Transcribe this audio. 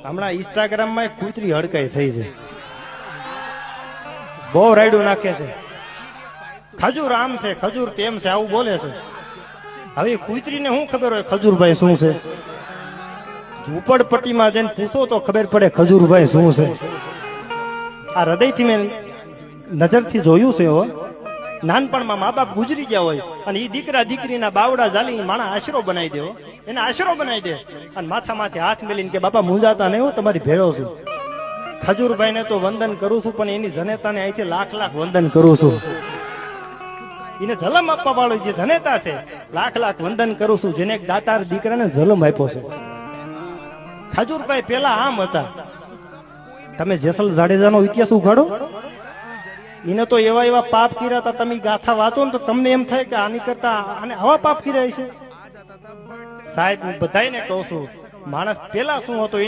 હમણાં ઇન્સ્ટાગ્રામ માં કૂતરી હડકાઈ થઈ છે, બહુ રાયડું નાખે છે, ખજૂર આમ છે ખજૂર તેમ છે આવું બોલે છે. હવે કૂતરીને શું ખબર હોય ખજૂરભાઈ શું છે? ઝૂંપડપટ્ટીમાં જઈને પૂછો તો ખબર પડે ખજૂરભાઈ શું છે. આ હૃદયથી મેં નજરથી જોયું છે. હો નાનપણમાં મા બાપ ગુજરી ગયા હોય અને એ દીકરા દીકરીના બાવડા જાલી માણા આશરો બનાવી દે, એને આશરો બનાવી દે અને માથા માથે હાથ મેલીને કે બાપા મૂંઝાતા નહીં, હું તમારી ભેળો છું. ખજૂરભાઈ ને તો વંદન કરું છું, પણ એની જનેતાને અહીંથી લાખ લાખ વંદન કરું છું. એને જલમ આપવા વાળો જે જનેતા છે લાખ લાખ વંદન કરું છું, જેને દાતાર દીકરાને જલમ આપ્યો છે. ખજૂરભાઈ પેલા આમ હતા. તમે જેસલ જાડેજાનો ઇતિહાસ ઉઘાડો, એને તો એવા એવા પાપ કર્યા હતા. તમે ગાથા વાંચો ને તો તમને એમ થાય કે આની કરતા આને આવા પાપ કર્યા છે. સાહેબ હું બધાને કહું છું, માણસ પેલા શું હતો